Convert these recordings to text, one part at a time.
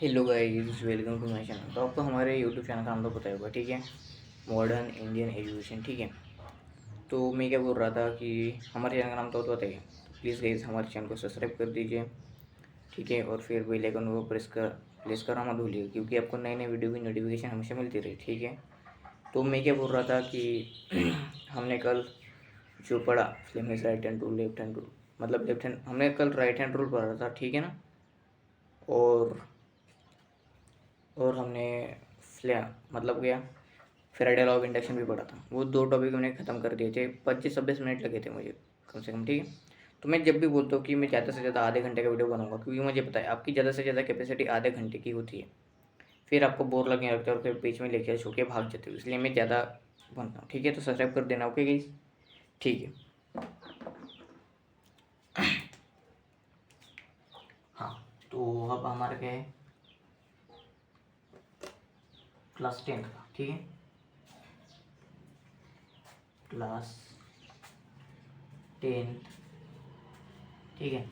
Hello guys, welcome to my channel. तो आपको हमारे यूट्यूब चैनल का नाम तो पता होगा, ठीक है। मॉडर्न इंडियन एजुकेशन, ठीक है। तो मैं क्या बोल रहा था कि हमारे चैनल का नाम तो पता ही है। तो प्लीज़ गाइस हमारे चैनल को सब्सक्राइब कर दीजिए, ठीक है। और फिर बेल आइकन को प्रेस करना मत भूलिए, क्योंकि आपको नए नए वीडियो की नोटिफिकेशन हमेशा मिलती रही, ठीक है। तो मैं क्या बोल रहा था कि हमने कल जो पढ़ा Flemish right hand rule, left hand rule, मतलब लेफ्ट हैंड, हमने कल राइट हैंड रूल पढ़ा था, ठीक है ना। और हमने फ्लै मतलब क्या फेराडे लॉ ऑफ इंडक्शन भी पढ़ा था। वो दो टॉपिक हमने ख़त्म कर दिए थे, 25-26 मिनट लगे थे मुझे कम से कम, ठीक है। तो मैं जब भी बोलता हूँ कि मैं ज़्यादा से ज़्यादा आधे घंटे का वीडियो बनाऊंगा, क्योंकि मुझे पता है आपकी ज़्यादा से ज़्यादा कैपेसिटी आधे घंटे की होती है। फिर आपको बोर लगने लगता है और फिर बीच में लेकर छोड़ के भाग जाते हो, इसलिए मैं ज़्यादा बनता हूँ, ठीक है। तो सब्सक्राइब कर देना, ओके गाइस, ठीक है। हाँ, तो अब हमारे क्या है, क्लास 10 का, ठीक है। क्लास 10, ठीक है।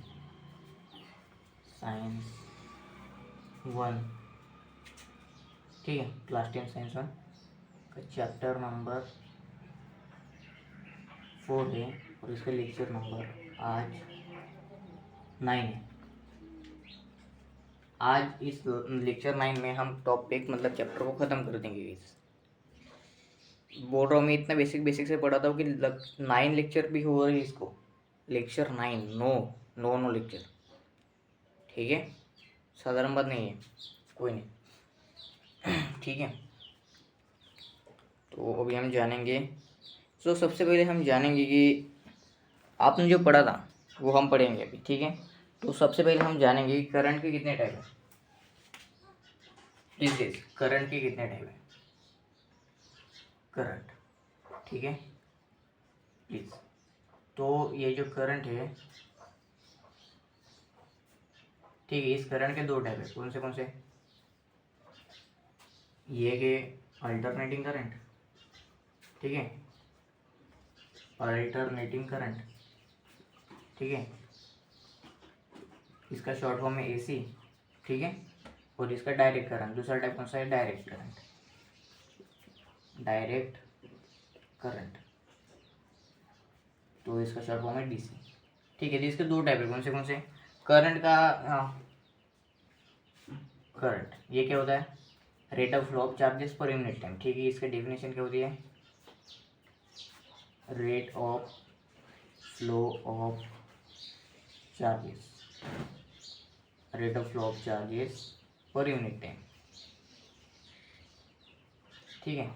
साइंस 1, ठीक है। क्लास 10 साइंस 1 का चैप्टर नंबर 4 है, और इसका लेक्चर नंबर आज 9 है। आज इस लेक्चर 9 में हम टॉपिक मतलब चैप्टर को ख़त्म कर देंगे। इस बोल रहा हूँ मैं, इतना बेसिक बेसिक से पढ़ा था कि 9 लेक्चर भी हो रही है इसको। Lecture 9, no no no lecture, ठीक है। साधारण बात नहीं है, कोई नहीं, ठीक है। तो अभी हम जानेंगे। तो सबसे पहले हम जानेंगे कि आपने जो पढ़ा था वो हम पढ़ेंगे अभी, ठीक है। तो सबसे पहले हम जानेंगे कि करंट के कितने टाइप है। प्लीज गेस, करंट के कितने टाइप है। करंट, ठीक है, प्लीज। तो ये जो करंट है, ठीक है, इस करंट के दो टाइप है। कौन से कौन से? ये के अल्टरनेटिंग करंट, ठीक है, अल्टरनेटिंग करंट, ठीक है। इसका शॉर्ट फॉर्म है एसी, ठीक है। और इसका डायरेक्ट करंट, दूसरा टाइप कौन सा है? Direct current, direct current. तो इसका शॉर्ट फॉर्म है डीसी, ठीक है। तो इसके दो टाइप है। कौन से? करंट का, करंट ये क्या होता है? Rate of flow of charges per unit time, ठीक है। इसका डेफिनेशन क्या होती है? Rate of flow of charges, rate of flow of charges per unit time, ठीक है।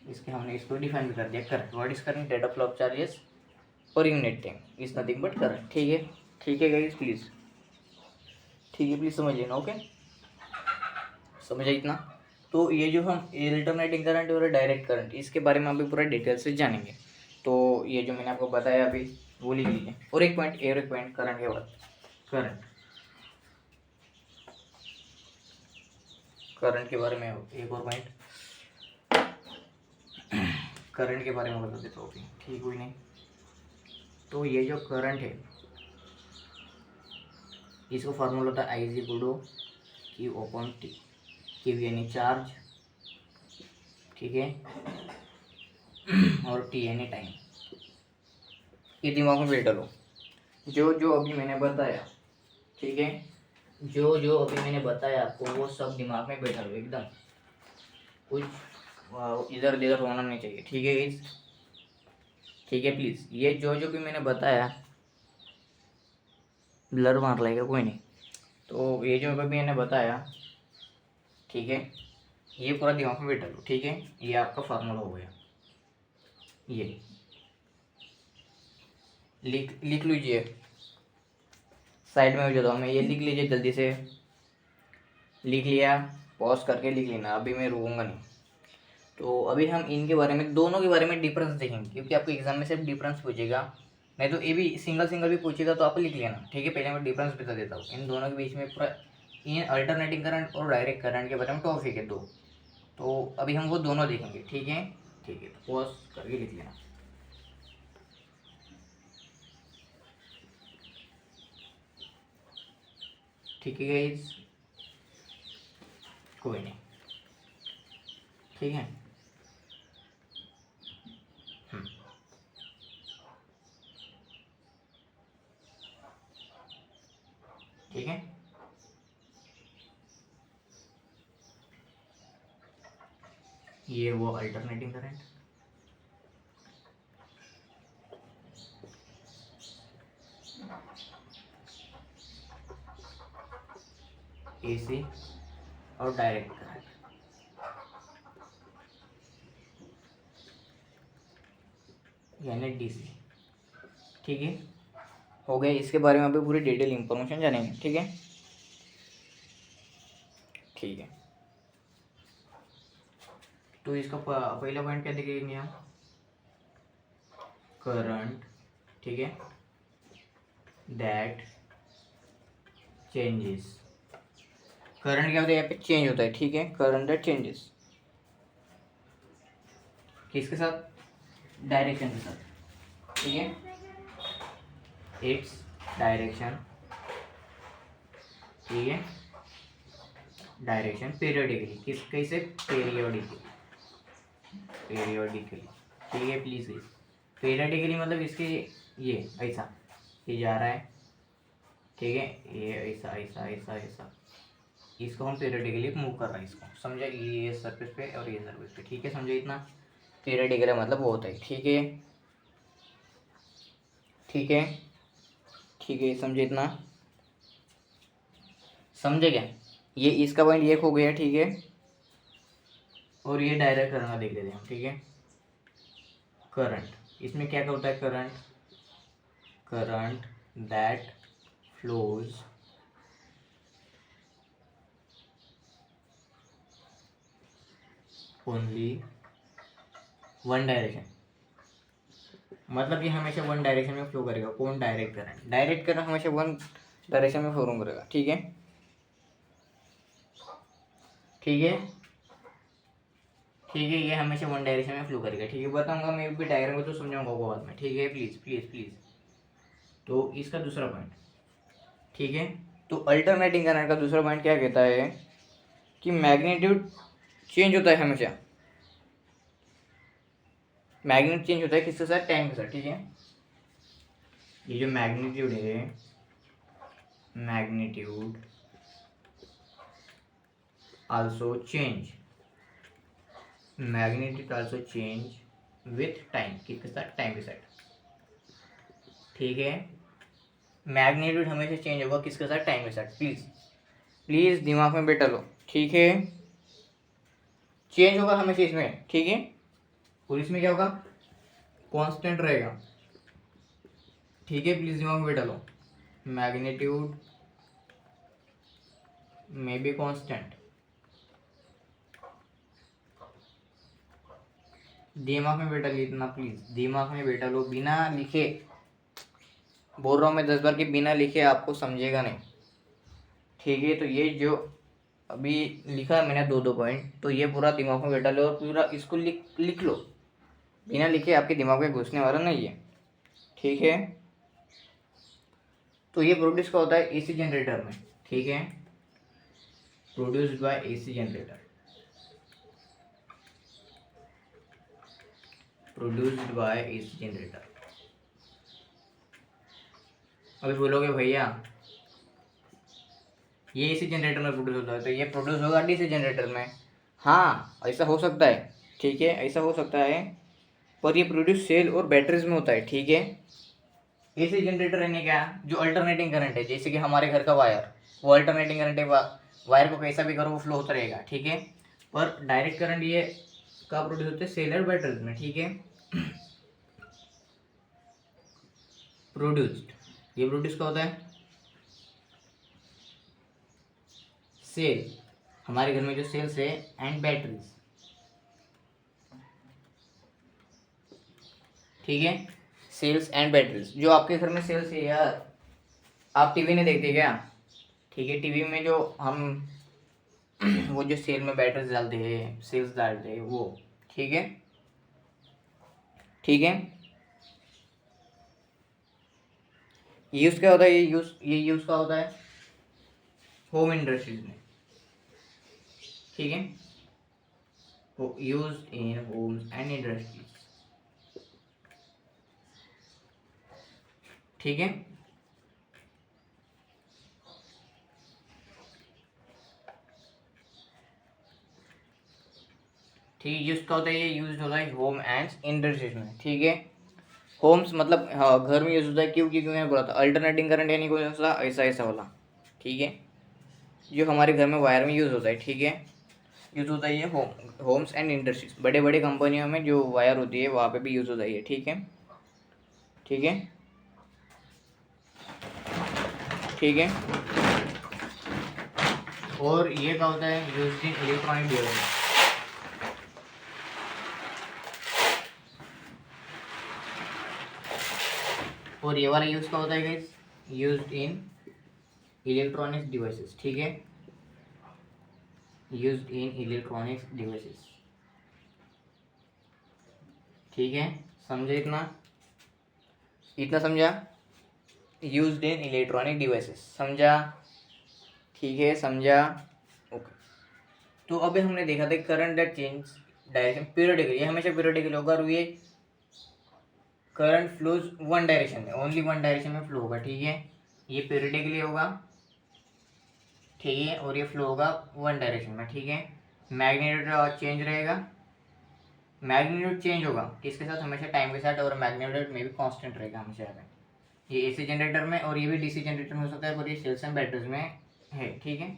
इसके हमने इसको डिफाइन भी कर दिया। Current, what is current? Rate of flow of charges per unit time is nothing but current, ठीक है। ठीक है गाइस, प्लीज, ठीक है, प्लीज समझ लेना, ओके। समझा इतना? तो ये जो हम अल्टरनेटिंग करंट और डायरेक्ट करंट, इसके बारे में अभी पूरा डिटेल से जानेंगे। तो ये जो मैंने आपको बताया अभी, वो लिख लीजिए। और एक पॉइंट करंट के बाद, करंट करंट के बारे में एक और पॉइंट, करंट के बारे में बता देता हूँ, ठीक, कोई नहीं। तो ये जो करंट है, इसको फार्मूला होता है I is equal to Q upon T. Q यानी चार्ज, ठीक है, और टी यानी टाइम। ये दिमाग में बैठ लो। जो जो अभी मैंने बताया, ठीक है, जो जो अभी मैंने बताया आपको, वो सब दिमाग में बैठा लो एकदम। कुछ इधर उधर होना नहीं चाहिए, ठीक है इस, ठीक है, प्लीज़। ये जो जो भी मैंने बताया, ब्लर मार लेगा कोई नहीं। तो ये जो अभी मैंने बताया, ठीक है, ये पूरा दिमाग में बैठा लो, ठीक है। ये आपका फार्मूला हो गया। ये लिख लीजिए, साइड में हो जाता हूँ मैं। ये लिख लीजिए जल्दी से। लिख लिया? पॉज करके लिख लेना, अभी मैं रुकूंगा नहीं। तो अभी हम इनके बारे में, दोनों के बारे में डिफरेंस देखेंगे, क्योंकि आपको एग्जाम में सिर्फ डिफरेंस पूछेगा, नहीं तो ये भी सिंगल सिंगल भी पूछेगा, तो आप लिख लेना, ठीक है। पहले मैं डिफरेंस बता देता हूँ इन दोनों के बीच में पूरा। इन अल्टरनेटिंग करंट और डायरेक्ट करंट के बारे में टॉपिक है दो। तो अभी हम वो दोनों देखेंगे, ठीक है, ठीक है। तो पॉज करके लिख लेना। ठीक है गाइस, कोई नहीं, ठीक है। ठीक है, ये वो अल्टरनेटिंग करंट, एसी और डायरेक्ट करंट, यानी डीसी। ठीक है, हो गया। इसके बारे में अभी पूरी डिटेल इंफॉर्मेशन जानेंगे। ठीक है, ठीक है। तो इसका पहला पॉइंट क्या देखेंगे हम, करंट। ठीक है, दैट चेंजेस। करंट क्या होता है, यहाँ पे चेंज होता है। ठीक है, करंट दैट चेंजेस किसके साथ, डायरेक्शन के साथ। ठीक है, इट्स डायरेक्शन। ठीक है, डायरेक्शन पीरियडिकली, किस कैसे, पीरियडिकली, पीरियडिकली। ठीक है प्लीज, पीरियडिकली मतलब इसके ये ऐसा, ये जा रहा है। ठीक है, ये ऐसा ऐसा ऐसा ऐसा, इसको हम पीरियडिकली मूव कर रहे हैं, इसको समझे, ये सरफेस पे और ये सरफेस पे। ठीक है, समझे इतना, पीरियडिकली मतलब वो होता है। ठीक है, ठीक है, ठीक है, समझे इतना, समझे क्या, ये इसका पॉइंट ये हो गया। ठीक है, और ये डायरेक्ट करंट देख लेते हैं। ठीक है, करंट, इसमें क्या होता है, current, current that flows only one direction, मतलब ये हमेशा वन डायरेक्शन में फ्लो करेगा। कौन, डायरेक्ट करंट, डायरेक्ट करंट हमेशा वन डायरेक्शन में फ्लो करेगा। ठीक है, ठीक है, ठीक है, ये हमेशा वन डायरेक्शन में फ्लो करेगा। ठीक है, बताऊंगा मैं भी डायग्राम में, तो समझाऊंगा वो बाद में। ठीक है, प्लीज प्लीज प्लीज। तो इसका दूसरा पॉइंट, ठीक है, तो अल्टरनेटिंग करंट का दूसरा पॉइंट क्या कहता है कि मैग्नीट्यूड चेंज होता है हमेशा, मैग्नीट्यूड चेंज होता है किसके साथ, टाइम के साथ। ठीक है, ये जो मैग्नीट्यूड है, magnitude also change, magnitude also change with time, किसके साथ, टाइम के साथ। ठीक है, मैग्नीट्यूड हमेशा चेंज होगा किसके साथ, टाइम के साथ। प्लीज प्लीज दिमाग में बैठा लो। ठीक है, चेंज होगा हमेशा इसमें। ठीक है, और इसमें क्या होगा, कांस्टेंट रहेगा। ठीक है, प्लीज दिमाग में बैठा लो, मैग्नीट्यूड मे बी कांस्टेंट, दिमाग में बैठा लो इतना, प्लीज दिमाग में बैठा लो, बिना लिखे बोल रहा हूँ मैं 10 बार कि बिना लिखे आपको समझेगा नहीं। ठीक है, तो ये जो अभी लिखा है मैंने दो दो पॉइंट, तो ये पूरा दिमाग में बैठा लो और पूरा इसको लिख लिख लो, बिना लिखे आपके दिमाग में घुसने वाला नहीं है। ठीक है, तो ये प्रोड्यूस का होता है एसी जनरेटर में। ठीक है, produced by AC generator, produced by AC generator. अभी बोलोगे भैया ये एसी जनरेटर में प्रोड्यूस होता है, तो ये प्रोड्यूस होगा डीसी जनरेटर में। हाँ, ऐसा हो सकता है। ठीक है, ऐसा हो सकता है, पर ये प्रोड्यूस सेल और बैटरीज में होता है। ठीक है, एसी जनरेटर यानी क्या, जो अल्टरनेटिंग करंट है, जैसे कि हमारे घर का वायर, वो अल्टरनेटिंग करंट है, वायर को कैसा भी करो वो फ्लो होता रहेगा। ठीक है, पर डायरेक्ट करंट ये का प्रोड्यूस होता है सेल और बैटरीज में। ठीक है, प्रोड्यूस्ड, ये प्रोड्यूस का होता है सेल, हमारे घर में जो सेल्स है, एंड बैटरीज। ठीक है, सेल्स एंड बैटरीज, जो आपके घर में सेल्स है यार, आप टीवी नहीं देखते क्या। ठीक है, टीवी में जो हम वो जो सेल में बैटरीज डालते हैं, सेल्स डालते हैं वो। ठीक है, ठीक है, यूज क्या होता है, ये यूज का होता है होम इंडस्ट्रीज में, ठीक है, use in homes and industries, ठीक है। ठीक, जिसका होता है ये यूज होता है होम एंड इंडस्ट्रीज में, ठीक है। होम्स मतलब हाँ, घर में यूज होता है, क्यों, क्योंकि मैंने बोला था अल्टरनेटिंग करंट यानी कोई सा ऐसा ऐसा वाला, ठीक है, जो हमारे घर में वायर में यूज़ होता है, ठीक है, यूज़ होता है ये होम्स एंड इंडस्ट्रीज, बड़े बड़े कंपनियों में जो वायर होती है वहाँ पे भी यूज़ होता है ये, ठीक है, ठीक है, ठीक है। और ये क्या होता है, यूज इन इलेक्ट्रॉनिक डिवाइस, और ये वाला यूज क्या होता है guys, used in electronics devices, ठीक है, यूज्ड इन इलेक्ट्रॉनिक्स डिवाइसेस, ठीक है, समझे इतना, इतना समझा, यूज्ड इन इलेक्ट्रॉनिक डिवाइसेस, समझा, ठीक है, समझा, ओके। तो अभी हमने देखा था current that change direction periodically, ये हमेशा पीरियडिकली होगा, और ये करंट फ्लोज वन डायरेक्शन में, ओनली वन डायरेक्शन में फ्लो होगा, ठीक है, ये पीरियडिकली होगा, ठीक है, और ये फ्लो होगा वन डायरेक्शन में, ठीक है। मैग्नीट्यूड चेंज रहेगा, मैग्नीट्यूड चेंज होगा किसके साथ, हमेशा टाइम के साथ, और मैग्नीट्यूड में भी कांस्टेंट रहेगा हमेशा यहाँ पे, ये एसी जनरेटर में, और ये भी डीसी जनरेटर में हो सकता है, और ये सेल्स एंड बैटरीज में है, ठीक है।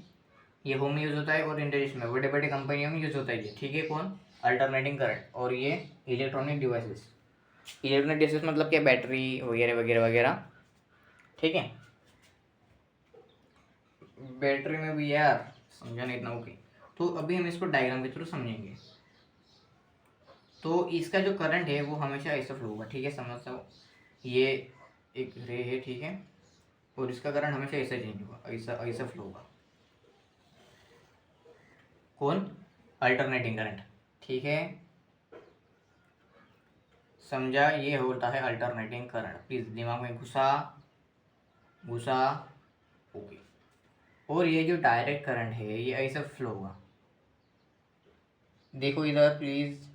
ये होम में यूज़ होता है और इंडस्ट्री में, बड़े बड़े कंपनियों में यूज़ होता है ये, ठीक है, कौन, अल्टरनेटिंग करंट, और ये इलेक्ट्रॉनिक डिवाइसेस, इलेक्ट्रॉनिक डिवाइसेस मतलब क्या, बैटरी वगैरह वगैरह वगैरह, ठीक है, बैटरी में भी यार समझा नहीं इतना, ओके। तो अभी हम इसको डायग्राम के थ्रू समझेंगे। तो इसका जो करंट है वो हमेशा ऐसा फ्लो होगा, ठीक है, समझता हो, ये एक रे है, ठीक है, और इसका करंट हमेशा ऐसा चेंज होगा, ऐसा ऐसा फ्लो होगा, कौन, अल्टरनेटिंग करंट, ठीक है, समझा, ये होता है अल्टरनेटिंग करंट, प्लीज दिमाग में घुसा घुसा, ओके। और ये जो डायरेक्ट करंट है ये ऐसा फ्लो होगा, देखो इधर प्लीज,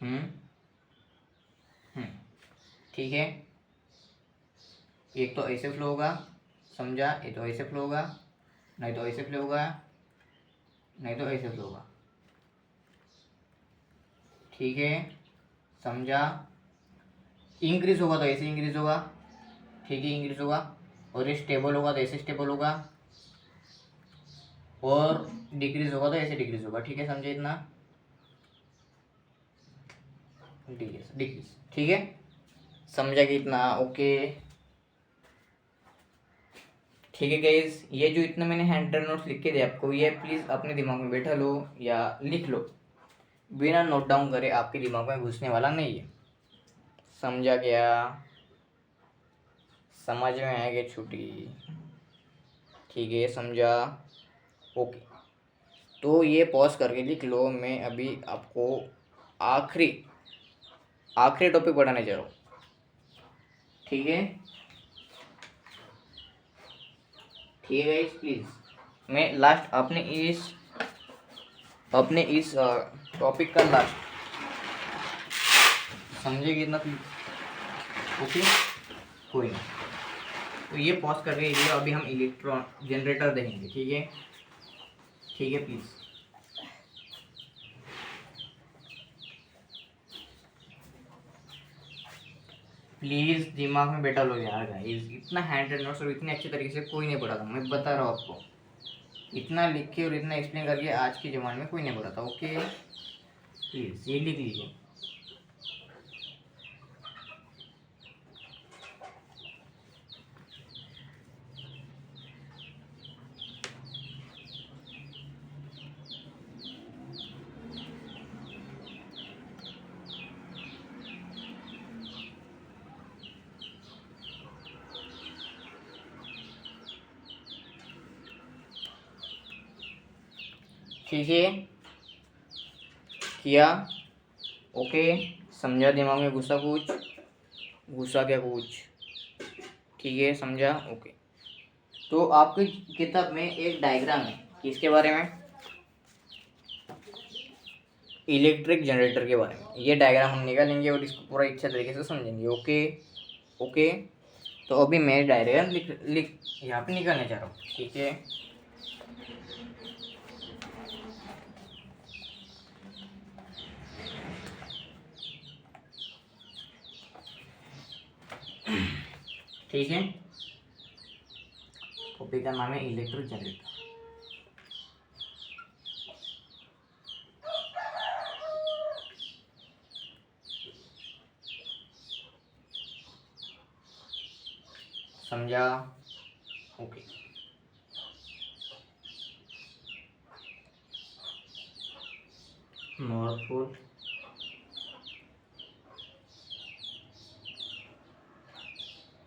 हम्म हम्म, ठीक है, एक तो ऐसे फ्लो होगा, समझा, ये तो ऐसे फ्लो होगा, नहीं तो ऐसे फ्लो होगा, नहीं तो ऐसे फ्लो होगा, ठीक है, समझा, इंक्रीज होगा तो ऐसे इंक्रीज होगा, ठीक है, इंक्रीज होगा, और ये स्टेबल होगा तो ऐसे स्टेबल होगा, और डिक्रीज होगा तो ऐसे डिक्रीज होगा, ठीक है, समझे इतना, डिक्रीज डिक्रीज, ठीक है, समझा कि इतना, ओके, ठीक है गाइज, ये जो इतना मैंने हैंड नोट्स लिख के दिया आपको, ये प्लीज़ अपने दिमाग में बैठा लो या लिख लो, बिना नोट डाउन करे आपके दिमाग में घुसने वाला नहीं है, समझा क्या, समझ में आएगा छुट्टी, ठीक है, समझा, ओके। तो ये पॉज करके लिख लो, मैं अभी आपको आखिरी आखिरी टॉपिक पढ़ाने जा रहा हूँ, ठीक है, ठीक है गाइस, प्लीज़, मैं लास्ट अपने इस टॉपिक का लास्ट, समझे कितना प्लीज, ओके, कोई नहीं, तो ये पॉज करके ये अभी हम इलेक्ट्रॉन जनरेटर देखेंगे, ठीक है, ठीक है, प्लीज़, प्लीज़ दिमाग में बैठा लो यार गाइस, इतना हैंड नोट्स और इतने अच्छे तरीके से कोई नहीं पढ़ाता, मैं बता रहा हूँ आपको, इतना लिख के और इतना एक्सप्लेन करके आज के ज़माने में कोई नहीं पढ़ाता, ओके, प्लीज़ ये लिख लीजिए, ठीक है, किया, ओके, समझा, दिमाग में घुसा कुछ, घुसा क्या कुछ, ठीक है, समझा, ओके। तो आपकी किताब में एक डायग्राम है किसके बारे में, इलेक्ट्रिक जनरेटर के बारे में। ये डायग्राम हम निकालेंगे और इसको पूरा अच्छे तरीके से समझेंगे। Okay okay. तो अभी मैं डायग्राम लिख यहाँ पे निकालने जा रहा हूँ, ठीक है। ठीक है, टॉपिक का नाम है इलेक्ट्रिक जनरेटर। समझा? ओके। नॉर्थ पोल,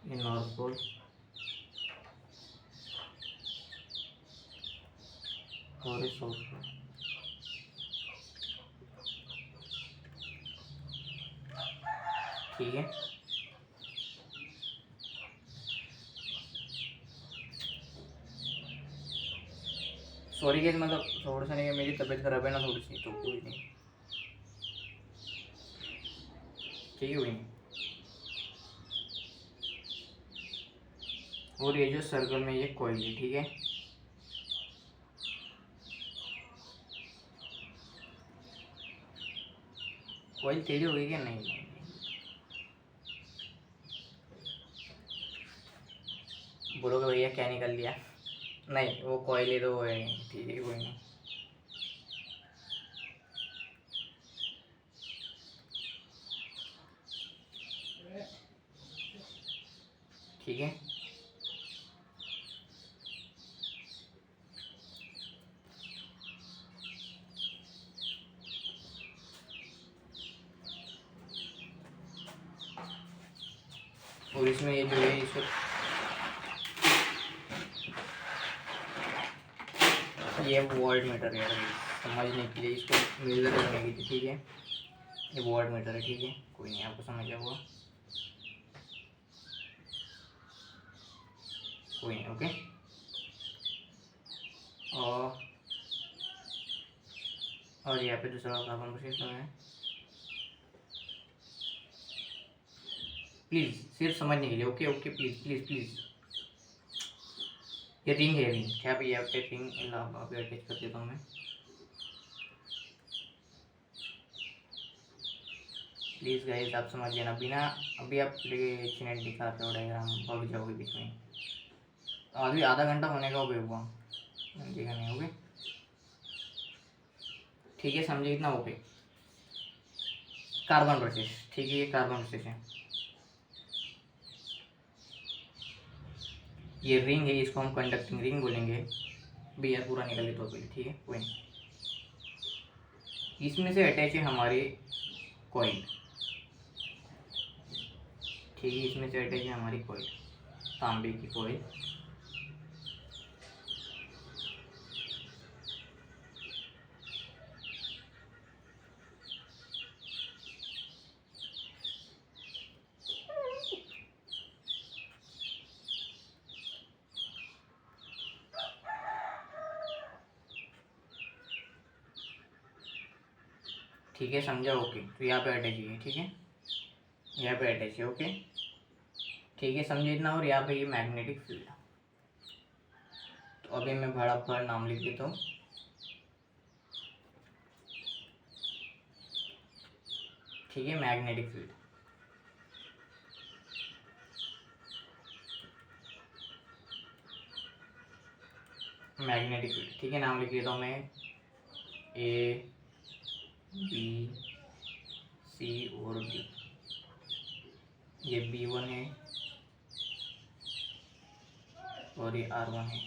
ये नॉर्थ पोल और ये साउथ पोल। ठीक है, सॉरी गाइस, मतलब थोड़ा सा नहीं, मेरी तबीयत खराब है ना थोड़ी सी, तो कोई नहीं, ठीक है, कोई नहीं। और ये जो सर्कल में ये कॉइल है, ठीक है, कॉइल टेढ़ी हो गई क्या? नहीं, बोलोगे भैया क्या निकल लिया? नहीं, वो कॉइल ही तो वो है, ठीक है, कोई नहीं। ठीक है, और इसमें ये जो है इसको ये वोल्ट मीटर है, समझने के लिए इसको मेजर करने के लिए, ठीक है, ये वोल्ट मीटर है, ठीक है, कोई नहीं, आपको समझ गया होगा, कोई नहीं, ओके। और यहाँ पे दूसरा कार्बन प्रोसेसर है, प्लीज़ सिर्फ समझने के लिए, okay okay, please please please. ये रिंग है, रिंग क्या पे, यहाँ पे रिंग अभी अटैच कर देता हूँ मैं, प्लीज़ गाइस आप समझ लेना, बिना अभी आप नेट दिखा रहे हो डायग्राम, भाग जाओगे बीच में। अभी आधा घंटा होने का हुआ, देखा नहीं, ओके, ठीक है, समझे इतना, ओके। कार्बन प्रोसेस, ठीक है, ये कार्बन प्रोसेस है, ये रिंग है, इसको हम कंडक्टिंग रिंग बोलेंगे। भी यार पूरा निकल तो पहले, ठीक है, कोई नहीं। इसमें से अटैच है हमारी कॉइल, ठीक है, इसमें से अटैच है हमारी कॉइल, तांबे की कॉइल, ठीक है, समझा, ओके। तो यहाँ पे अटैच है, ठीक है, यहाँ पे अटैच है, ओके, ठीक है, समझे इतना। और यहाँ पे ये मैग्नेटिक फील्ड, तो अभी मैं बड़ा पर नाम लिख देता हूँ, ठीक है, मैग्नेटिक फील्ड, मैग्नेटिक फील्ड, ठीक है, नाम लिख देता हूँ मैं, ए बी सी और डी। ये B1 है और ये R1 है,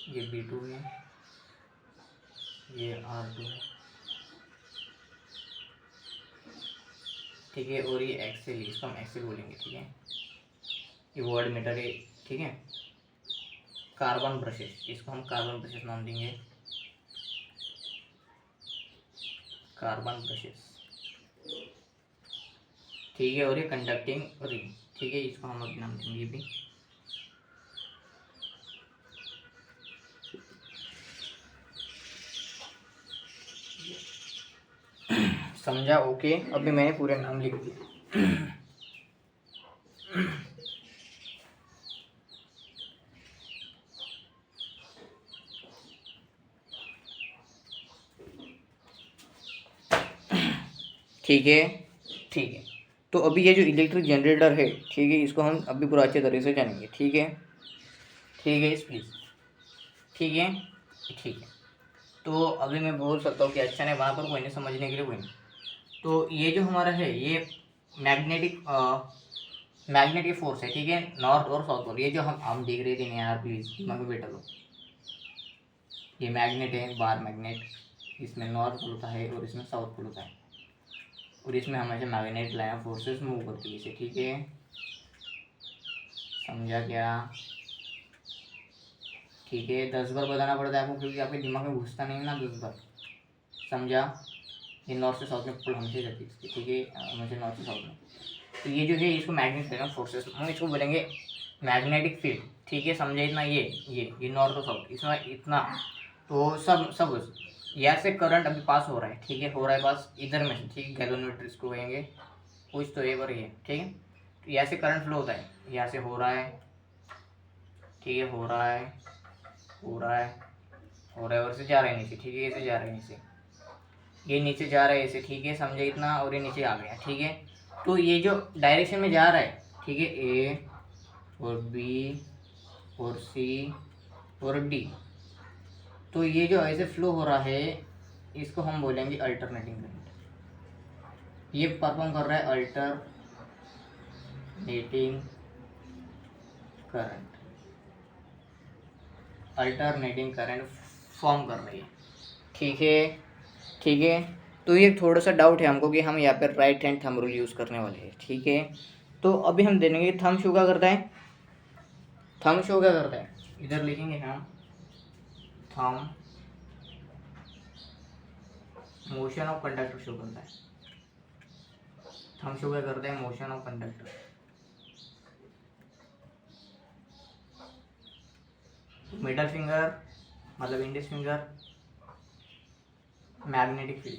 ये B2 है, ये R2 है, ठीक है, और ये एक्सेल, इसको हम एक्सेल बोलेंगे, ठीक है, ये वर्ड मीटर है, ठीक है। कार्बन ब्रशेस, इसको हम कार्बन ब्रशेस नाम देंगे, कार्बन ब्रशेस, ठीक है, और ये कंडक्टिंग रिंग, ठीक है, इसको हम अभी नाम देंगे भी। समझा? ओके, अभी मैंने पूरे नाम लिख दिए। ठीक है, ठीक है। तो अभी ये जो इलेक्ट्रिक जनरेटर है, ठीक है, इसको हम अभी पूरा अच्छे तरीके से जानेंगे। ठीक है, ठीक है प्लीज़, ठीक है, ठीक है। तो अभी मैं बोल सकता हूँ कि अच्छा नहीं बना, पर कोई नहीं, समझने के लिए कोई नहीं। तो ये जो हमारा है, ये मैग्नेटिक मैग्नेटिक फोर्स है, ठीक है, नॉर्थ और साउथ पोल। ये जो हम देख रहे थे नहीं यार, प्लीज़ दिमाग में बैठा लो। ये मैग्नेट है, बार मैग्नेट, इसमें नॉर्थ पोल होता है और इसमें साउथ पोल होता है, और इसमें हमेशा मैग्नेट लाइन फोर्सेस मूव करती है इसे। ठीक है, समझा क्या? ठीक है, 10 बार बताना पड़ता है आपको, क्योंकि आपके दिमाग में घुसता नहीं है ना 10 बार। समझा? ये नॉर्थ से साउथ में पुल हमेशा रहती है इसकी। ठीक है, हमेशा नॉर्थ से साउथ में। तो ये जो है इसको मैग्नेटिक लाइन फोर्सेस, हम इसको बोलेंगे मैग्नेटिक फील्ड। ठीक है, समझे इतना? ये नॉर्थ और साउथ, इसमें इतना तो सब यहाँ से करंट अभी पास हो रहा है। ठीक है, हो रहा है पास इधर में से। ठीक है, गैल्वेनोमीटर इसको कहेंगे, कुछ तो ये पर ये। ठीक है, तो यहाँ से करंट फ्लो होता है, यहाँ से हो रहा है। ठीक है, हो रहा है, हो रहा है, हो रहा है, और से जा रहा है नीचे। ठीक है, ऐसे जा रहा है नीचे, ये नीचे जा रहा है ऐसे। ठीक है, समझे इतना? और ये नीचे आ गया। ठीक है, तो ये जो डायरेक्शन में जा रहा है, ठीक है, ए और बी और सी और डी, तो ये जो ऐसे फ्लो हो रहा है, इसको हम बोलेंगे अल्टरनेटिंग करंट। ये परफॉर्म कर रहा है alternating current, alternating current form कर रही है। ठीक है, ठीक है। तो ये थोड़ा सा डाउट है हमको कि हम यहाँ पर right hand thumb rule use करने वाले हैं। ठीक है, तो अभी हम देखेंगे थंब शो क्या करता है। थंब शो क्या करता है, इधर लिखेंगे हम thumb motion of conductor show करता है। थंब शो क्या करता है, motion of conductor. Middle finger मतलब इंडेक्स फिंगर मैग्नेटिक फील्ड।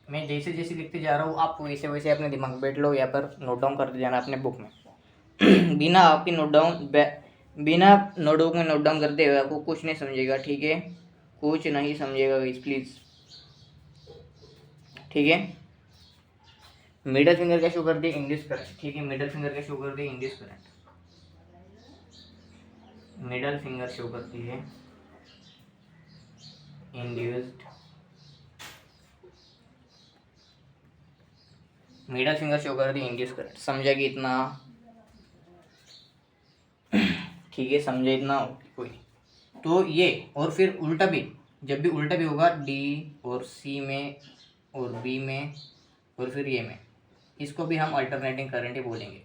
मैं जैसे जैसे लिखते जा रहा हूँ, आप वैसे वैसे अपने दिमाग में बैठ लो, यहाँ पर नोट डाउन करते जाना अपने बुक में। बिना आपकी बिना नोटबुक में नोट डाउन करते हुए आपको कुछ नहीं समझेगा। ठीक है, कुछ नहीं समझेगा प्लीज। ठीक है, मिडल फिंगर का शो कर दिए इंड्यूस करंट। ठीक है, मिडल फिंगर का शो कर दिए induce current. Middle finger show करती है इंड्यूस्ड, मिडल फिंगर शो कर दी इंड्यूस करंट। समझा कि इतना? ठीक है, समझे इतना? कोई तो ये, और फिर उल्टा भी, जब भी उल्टा भी होगा डी और सी में और बी में और फिर ये में, इसको भी हम अल्टरनेटिंग करंट ही बोलेंगे।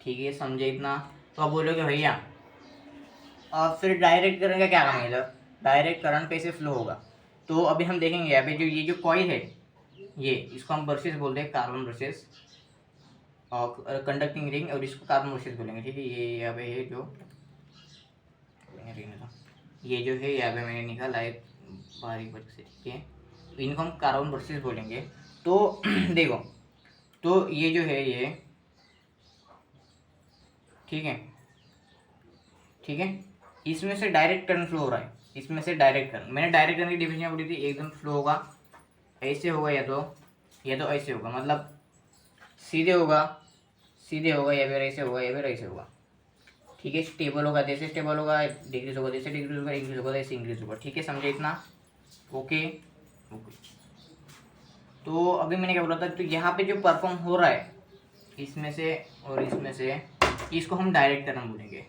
ठीक है, समझे इतना? तो आप बोलोगे भैया फिर डायरेक्ट करंट का क्या काम है इधर, डायरेक्ट करंट कैसे फ्लो होगा? तो अभी हम देखेंगे यहाँ पे जो ये जो कॉइल है, ये इसको हम ब्रशेस बोलते हैं, कार्बन ब्रशेस और कंडक्टिंग रिंग, और इसको कार्बन ब्रशेस बोलेंगे। ठीक है, ये यहाँ पे है जो ये जो है यहाँ पे मैंने निकाला है बारीक बारीक से। ठीक है, इनको हम कार्बन ब्रशेस बोलेंगे। तो देखो, तो ये जो है ये, ठीक है, ठीक है, इसमें से डायरेक्ट करंट फ्लो हो रहा है, इसमें से डायरेक्ट करंट। मैंने डायरेक्ट करंट की डिफिनेशन बोली थी, एकदम फ्लो होगा ऐसे होगा, या तो ऐसे होगा, मतलब सीधे होगा, सीधे होगा, या फिर ऐसे होगा, या फिर ऐसे होगा। ठीक है, स्टेबल होगा जैसे स्टेबल होगा, डिक्रीज होगा जैसे डिक्रीज होगा, इंक्रीज होगा जैसे इंक्रीज होगा। ठीक है, समझे इतना? Okay, okay. तो अभी मैंने क्या बोला था, तो यहाँ पे जो परफॉर्म हो रहा है इसमें से और इसमें से, इसको हम डायरेक्ट करंट बोलेंगे।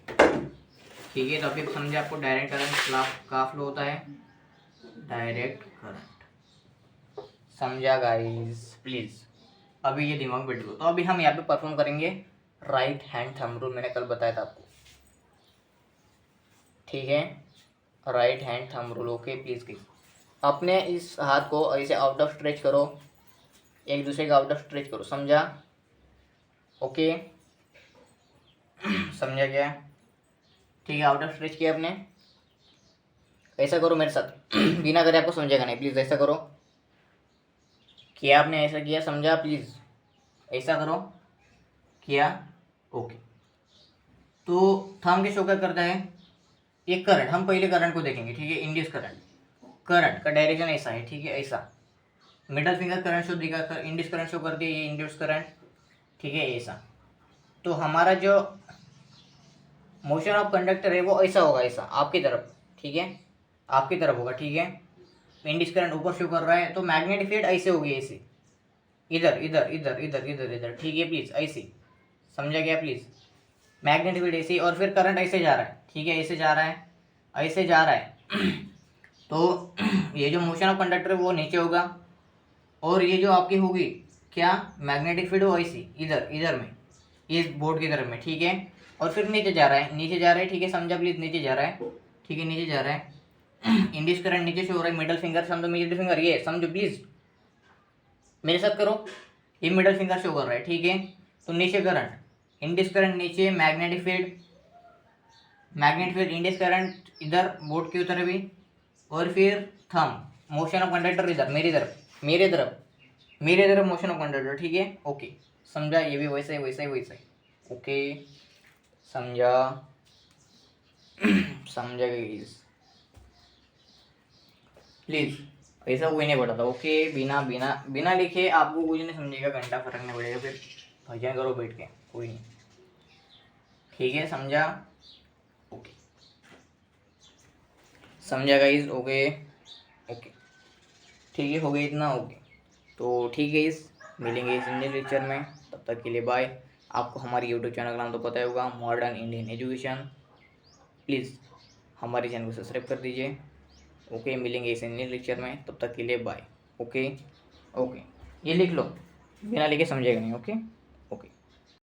ठीक है, तो अभी समझे आपको डायरेक्ट करंट का फ्लो होता है, डायरेक्ट करंट। समझा गाइस? प्लीज अभी ये दिमाग बैठ लो। तो अभी हम यहाँ पे परफॉर्म करेंगे राइट हैंड थंब रूल, मैंने कल बताया था आपको। ठीक है, right hand thumb rule. Okay please guys, अपने इस हाथ को ऐसे आउट ऑफ स्ट्रेच करो, एक दूसरे का आउट ऑफ स्ट्रेच करो, समझा? ओके समझा क्या? ठीक है, आउट ऑफ स्ट्रेच किया आपने, ऐसा करो मेरे साथ बिना करे आपको समझेगा नहीं, प्लीज़ ऐसा करो। किया आपने, ऐसा किया, समझा? प्लीज़ ऐसा करो, किया, ओके। तो थंब के शो क्या करता है? एक करंट, हम पहले करंट को देखेंगे, ठीक है, इंड्यूस करंट। करंट का डायरेक्शन ऐसा है, ठीक है, ऐसा। मिडल फिंगर करंट शो दिखा, इंड्यूस करंट शो करती है, ये इंड्यूस करंट, ठीक है, ऐसा। तो हमारा जो मोशन ऑफ कंडक्टर है वो ऐसा होगा, ऐसा आपकी तरफ, ठीक है, आपकी तरफ होगा, ठीक है। इंड्यूस करंट ऊपर शो कर रहा है, तो मैग्नेटिक फील्ड ऐसे होगी, ऐसे, इधर इधर इधर इधर इधर इधर, ठीक है, प्लीज़ ऐसे, समझा गया? प्लीज़ मैग्नेटिक फील्ड ऐसे, और फिर करंट ऐसे जा रहा है, ठीक है, ऐसे जा रहा है, ऐसे जा रहा है तो ये जो मोशन ऑफ कंडक्टर है वो नीचे होगा, और ये जो आपकी होगी क्या, मैग्नेटिक फील्ड वो ऐसी इधर इधर में, इस बोर्ड की तरफ में, ठीक है, और फिर नीचे जा रहा है, नीचे जा रहा है, ठीक है, समझा? प्लीज़ नीचे जा रहा है, ठीक है, नीचे जा रहा है इंडियस करंट नीचे से हो रहा है, मिडल फिंगर समझो, मिडल फिंगर ये समझो, प्लीज़ मेरे साथ करो, ये मिडल फिंगर शो कर रहा है, ठीक है। तो नीचे करंट, इंडियस करंट नीचे, मैग्नेटिक फील्ड इंडियस करंट इधर बोर्ड की उधर भी, और फिर थंब, मोशन ऑफ कंडक्टर इधर मेरे तरफ मोशन ऑफ कंडक्टर, ठीक है, ओके समझा? ये भी वैसा ही वैसा ही वैसा ही, ओके समझा? समझा गाइस? प्लीज़ ऐसा कोई नहीं पढ़ाता, ओके? बिना बिना बिना लिखे आपको कुछ नहीं समझेगा, घंटा फर्क नहीं पड़ेगा, फिर भजन करो बैठ के, कोई नहीं, ठीक है, समझा? ओके समझा गाइस? ओके ओके, ठीक है, हो गया इतना, ओके। तो ठीक है इस मिलेंगे इस इंडियन लेक्चर में, तब तक के लिए बाय। आपको हमारी यूट्यूब चैनल का नाम तो पता ही होगा, मॉडर्न इंडियन एजुकेशन। प्लीज़ हमारे चैनल को सब्सक्राइब कर दीजिए, ओके। मिलेंगे इस इंडियन लेक्चर में, तब तक के लिए बाय, ओके ओके। ये लिख लो, बिना लिखे समझेगा नहीं, ओके।